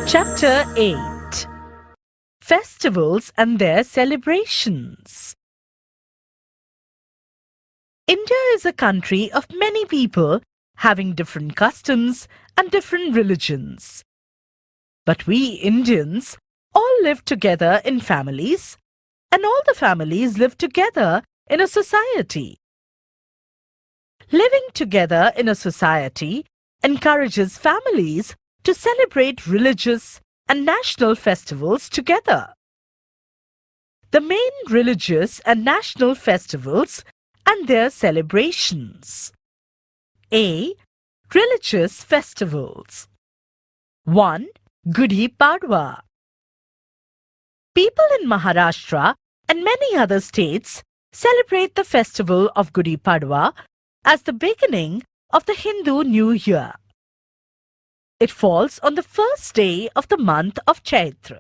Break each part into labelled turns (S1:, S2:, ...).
S1: Chapter 8 Festivals and their celebrations. India is a country of many people having different customs and different religions. But we Indians all live together in families, and all the families live together in a society. Living together in a society encourages families to celebrate religious and national festivals together. The main religious and national festivals and their celebrations. A. Religious festivals. 1. Gudi Padwa. People in Maharashtra and many other states celebrate the festival of Gudi Padwa as the beginning of the Hindu New Year. It falls on the first day of the month of Chaitra.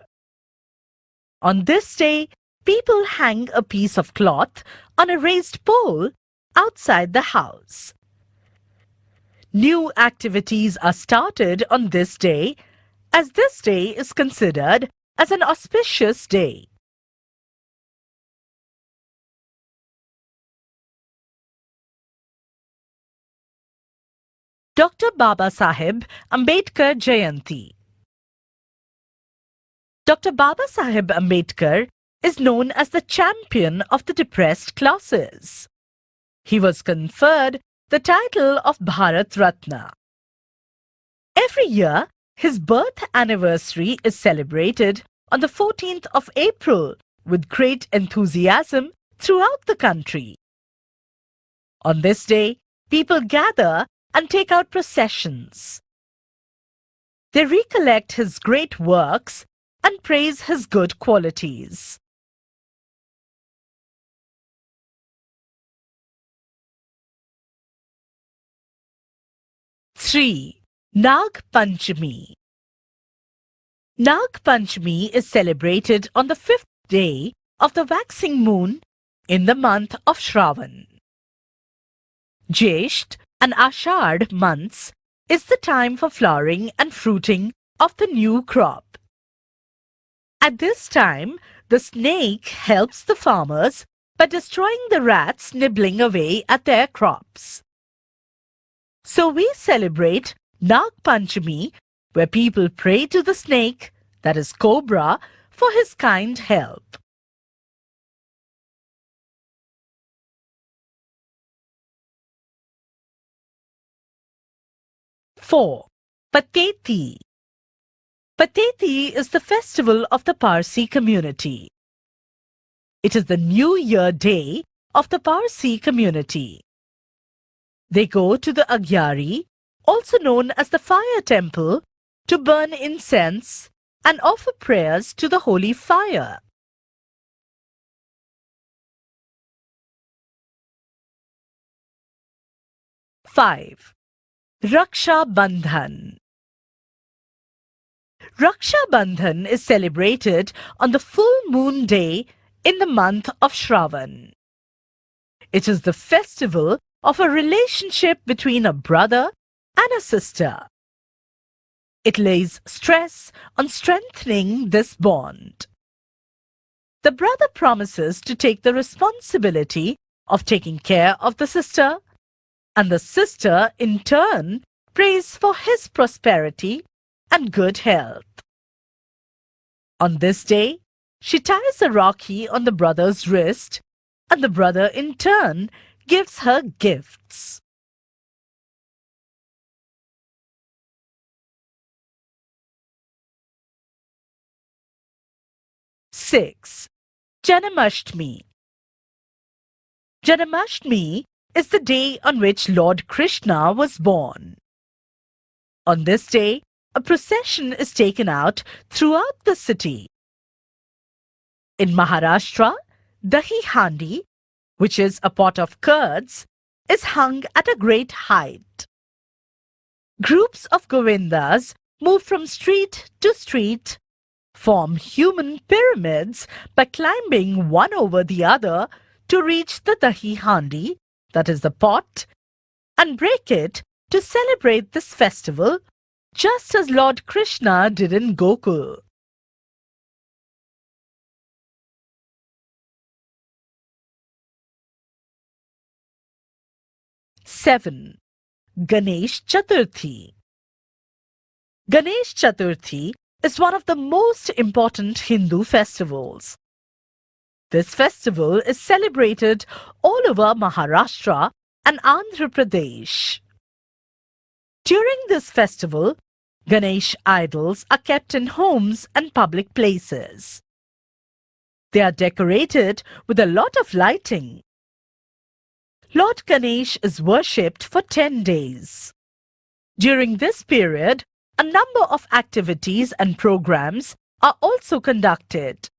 S1: On this day, people hang a piece of cloth on a raised pole outside the house. New activities are started on this day, as this day is considered as an auspicious day. Dr. Babasahib Ambedkar Jayanti. Dr. Babasahib Ambedkar is known as the champion of the depressed classes. He was conferred the title of Bharat Ratna. Every year, his birth anniversary is celebrated on the 14th of April with great enthusiasm throughout the country. On this day, people gather and take out processions. They recollect his great works and praise his good qualities. Three. Nagpanchmi. Nagpanchmi is celebrated on the 5th day of the waxing moon in the month of Shravan. Jesht and Ashadh months is the time for flowering and fruiting of the new crop. At this time, the snake helps the farmers by destroying the rats nibbling away at their crops. So we celebrate Nagpanchami, where people pray to the snake, that is cobra, for his kind help. Four. Pateti. Pateti is the festival of the Parsi community. It is the New Year day of the Parsi community. They go to the Agyari, also known as the fire temple, to burn incense and offer prayers to the holy fire. Five. Raksha Bandhan. Raksha Bandhan is celebrated on the full moon day in the month of Shravan. It is the festival of a relationship between a brother and a sister. It lays stress on strengthening this bond. The brother promises to take the responsibility of taking care of the sister, and the sister in turn prays for his prosperity and good health. On this day, she ties a rakhi on the brother's wrist, and the brother in turn gives her gifts. Six. Janamashtmi. Janamashtmi is the day on which Lord Krishna was born. On this day, a procession is taken out throughout the city. In Maharashtra, dahi handi, which is a pot of curds, is hung at a great height. Groups of Govindas move from street to street, form human pyramids by climbing one over the other to reach the dahi handi, that is the pot, and break it to celebrate this festival just as Lord Krishna did in Gokul. Seven. Ganesh Chaturthi. Ganesh Chaturthi is one of the most important Hindu festivals. This festival is celebrated all over Maharashtra and Andhra Pradesh. During this festival, Ganesh idols are kept in homes and public places. They are decorated with a lot of lighting. Lord Ganesh is worshipped for 10 days. During this period, a number of activities and programs are also conducted.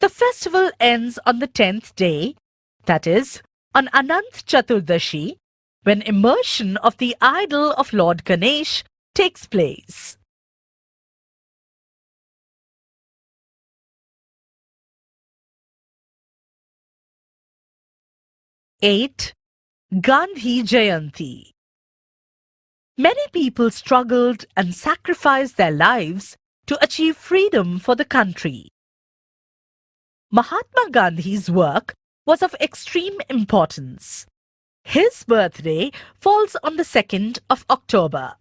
S1: The festival ends on the 10th day, that is, on Anant Chaturdashi, when immersion of the idol of Lord Ganesh takes place. Eight. Gandhi Jayanti. Many people struggled and sacrificed their lives to achieve freedom for the country. Mahatma Gandhi's work was of extreme importance. His birthday falls on the 2nd of October.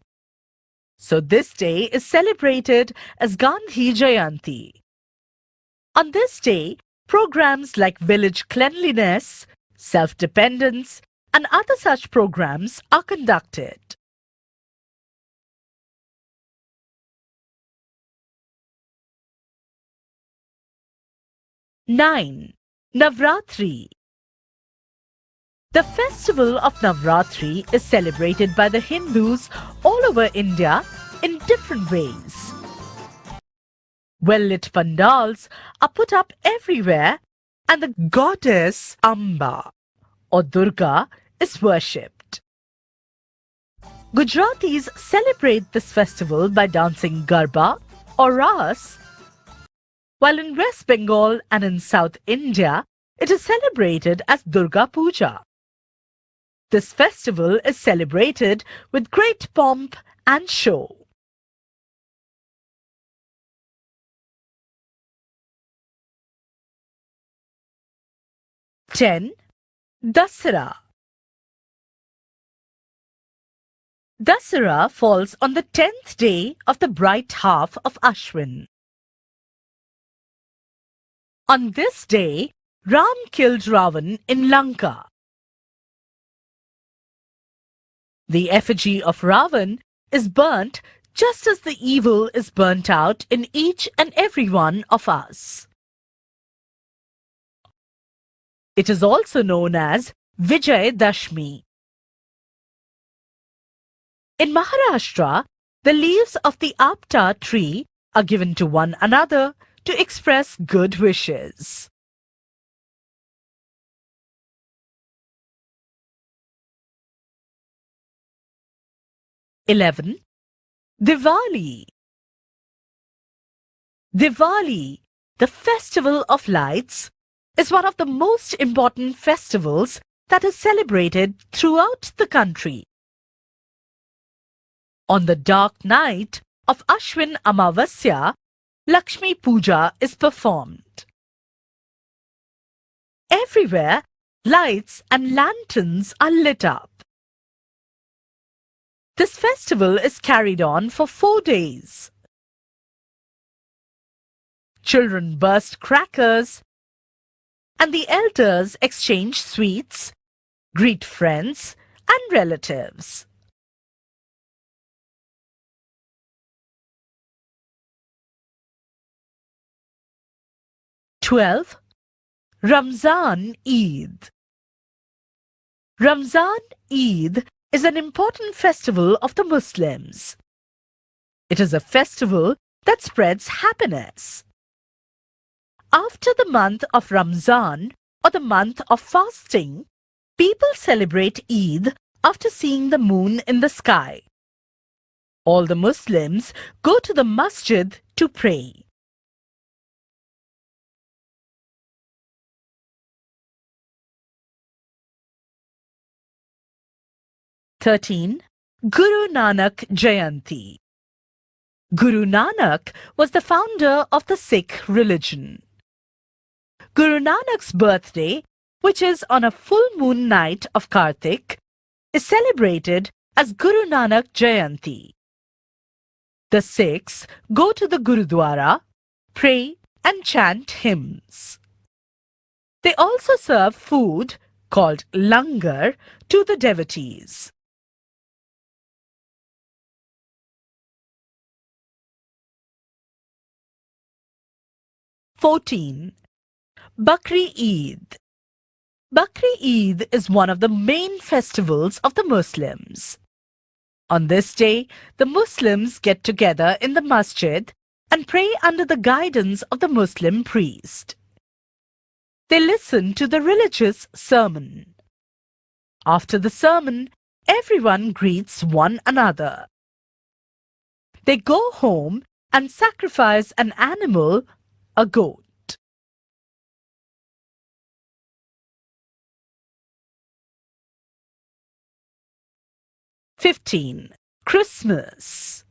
S1: So this day is celebrated as Gandhi Jayanti. On this day, programs like village cleanliness, self-dependence, and other such programs are conducted. Nine. Navratri. The festival of Navratri is celebrated by the Hindus all over India in different ways. Well-lit pandals are put up everywhere and the goddess Amba or Durga is worshipped. Gujaratis celebrate this festival by dancing Garba or Ras, while in West Bengal and in South India, it is celebrated as Durga Puja. This festival is celebrated with great pomp and show. Ten. Dasara. Dasara falls on the 10th day of the bright half of Ashwin. On this day, Ram killed Ravan in Lanka. The effigy of Ravan is burnt just as the evil is burnt out in each and every one of us. It is also known as Vijayadashmi. In Maharashtra, the leaves of the apta tree are given to one another to express good wishes. (11) Diwali. Diwali, the festival of lights, is one of the most important festivals that is celebrated throughout the country. On the dark night of Ashwin Amavasya, Lakshmi Puja is performed. Everywhere, lights and lanterns are lit up. This festival is carried on for 4 days. Children burst crackers, and the elders exchange sweets, greet friends and relatives. (12) Ramadan Eid. Ramadan Eid is an important festival of the Muslims. It is a festival that spreads happiness. After the month of Ramzan or the month of fasting, people celebrate Eid after seeing the moon in the sky. All the Muslims go to the masjid to pray. (13) Guru Nanak Jayanti. Guru Nanak was the founder of the Sikh religion. Guru Nanak's birthday, which is on a full moon night of Kartik, is celebrated as Guru Nanak Jayanti. The Sikhs go to the Gurudwara, pray and chant hymns. They also serve food, called langar, to the devotees. Bakri Eid. Bakri Eid is one of the main festivals of the Muslims. On this day, the Muslims get together in the masjid and pray under the guidance of the Muslim priest. They listen to the religious sermon. After the sermon, everyone greets one another. They go home and sacrifice an animal, a goat. Christmas.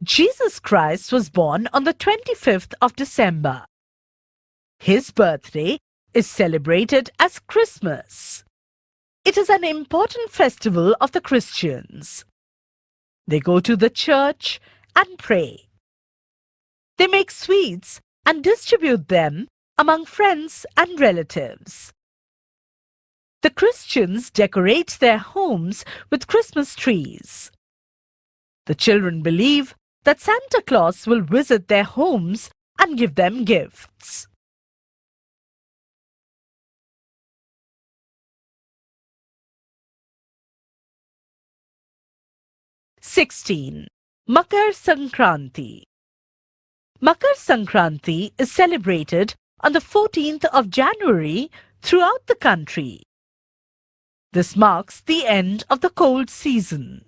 S1: Jesus Christ was born on the 25th of December. His birthday is celebrated as Christmas. It is an important festival of the Christians. They go to the church and pray. They make sweets and distribute them among friends and relatives. The Christians decorate their homes with Christmas trees. The children believe that Santa Claus will visit their homes and give them gifts. Makar Sankranti. Makar Sankranti is celebrated on the 14th of January throughout the country. This marks the end of the cold season.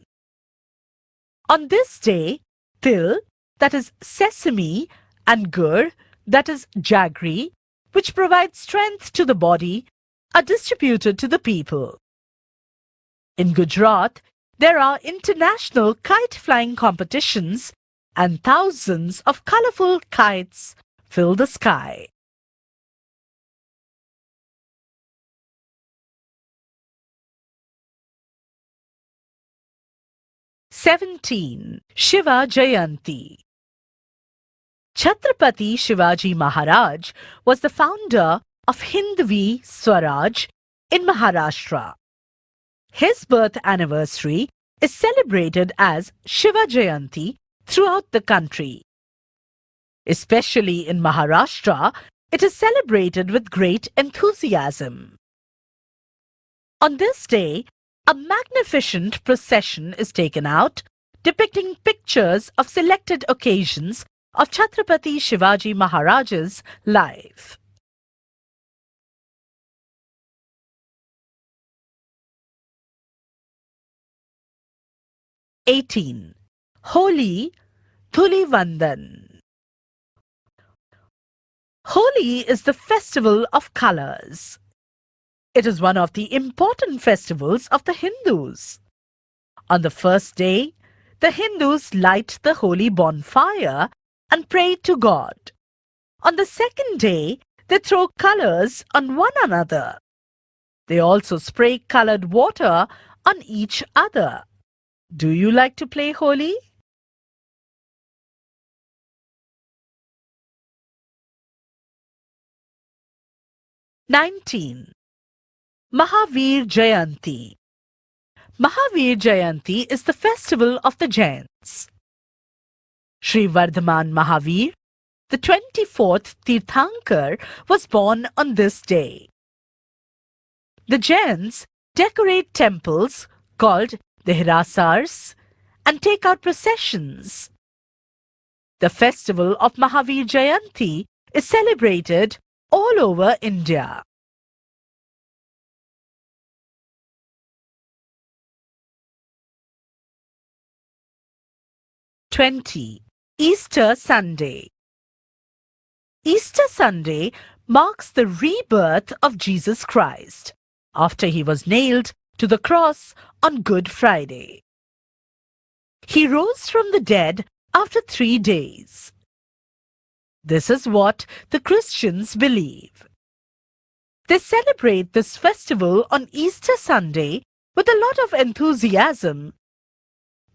S1: On this day, til, that is sesame, and gur, that is jaggery, which provides strength to the body, are distributed to the people. In Gujarat, there are international kite-flying competitions and thousands of colorful kites fill the sky. Shiva Jayanti. Chhatrapati Shivaji Maharaj was the founder of Hindvi Swaraj in Maharashtra. His birth anniversary is celebrated as Shiva Jayanti throughout the country. Especially in Maharashtra, it is celebrated with great enthusiasm. On this day, a magnificent procession is taken out, depicting pictures of selected occasions of Chhatrapati Shivaji Maharaj's life. Holi, Dhuli Vandan. Holi is the festival of colors. It is one of the important festivals of the Hindus. On the first day, the Hindus light the holy bonfire and pray to God. On the second day, they throw colors on one another. They also spray colored water on each other. Do you like to play Holi? Mahavir Jayanti. Mahavir Jayanti is the festival of the Jains. Sri Vardhaman Mahavir, the 24th Tirthankar, was born on this day. The Jains decorate temples called Dehrasars and take out processions. The festival of Mahavir Jayanti is celebrated all over India. Easter Sunday. Easter Sunday marks the rebirth of Jesus Christ after he was nailed to the cross on Good Friday. He rose from the dead after 3 days. This is what the Christians believe. They celebrate this festival on Easter Sunday with a lot of enthusiasm,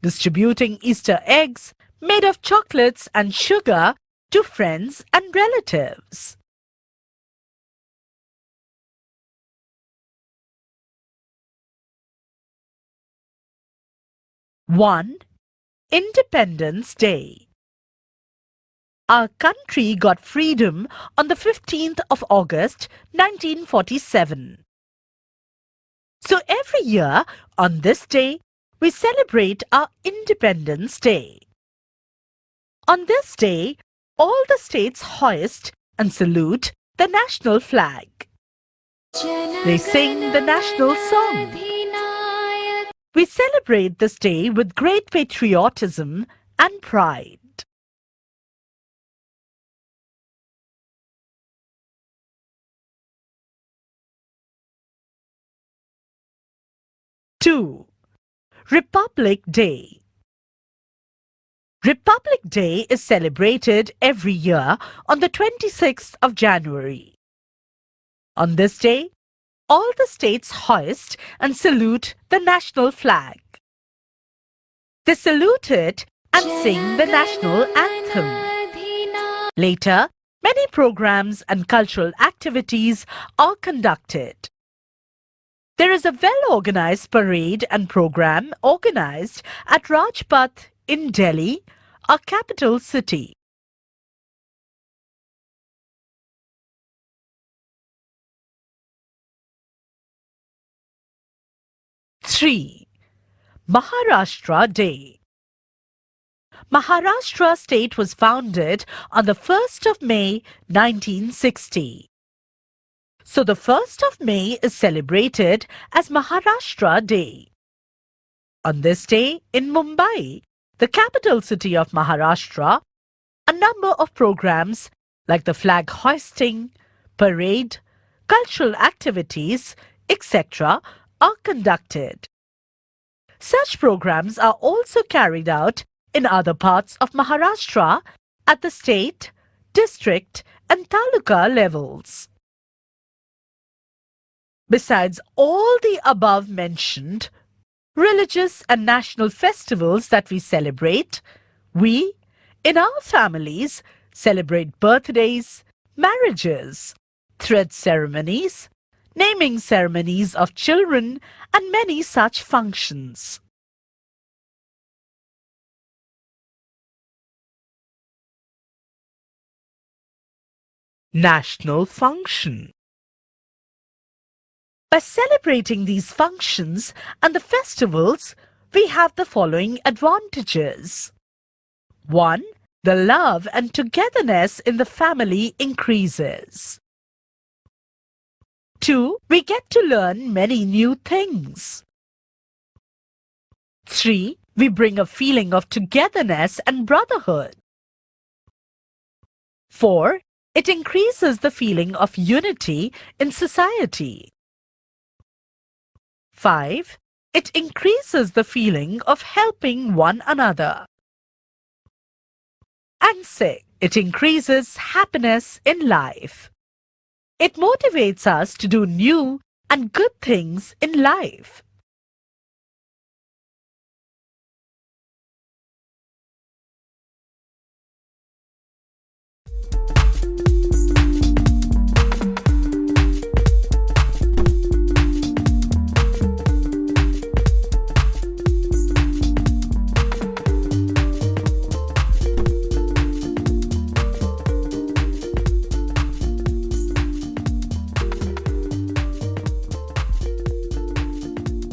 S1: distributing Easter eggs made of chocolates and sugar to friends and relatives. One, Independence Day. Our country got freedom on the 15th of August 1947. So every year on this day, we celebrate our Independence Day. On this day, all the states hoist and salute the national flag. They sing the national song. We celebrate this day with great patriotism and pride. Two, Republic Day. Republic Day is celebrated every year on the 26th of January. On this day, all the states hoist and salute the national flag. They salute it and sing the national anthem. Later, many programs and cultural activities are conducted. There is a well-organized parade and program organized at Rajpath in Delhi, our capital city. Three, Maharashtra Day. Maharashtra state was founded on the 1st of May 1960. So the 1st of May is celebrated as Maharashtra Day. On this day in Mumbai, the capital city of Maharashtra, a number of programs like the flag hoisting, parade, cultural activities, etc. are conducted. Such programs are also carried out in other parts of Maharashtra at the state, district and taluka levels. Besides all the above mentioned religious and national festivals that we celebrate, we, in our families, celebrate birthdays, marriages, thread ceremonies, naming ceremonies of children, and many such functions. National function. By celebrating these functions and the festivals, we have the following advantages. 1. The love and togetherness in the family increases. 2. We get to learn many new things. 3. We bring a feeling of togetherness and brotherhood. 4. It increases the feeling of unity in society. 5. It increases the feeling of helping one another. And 6. It increases happiness in life. It motivates us to do new and good things in life.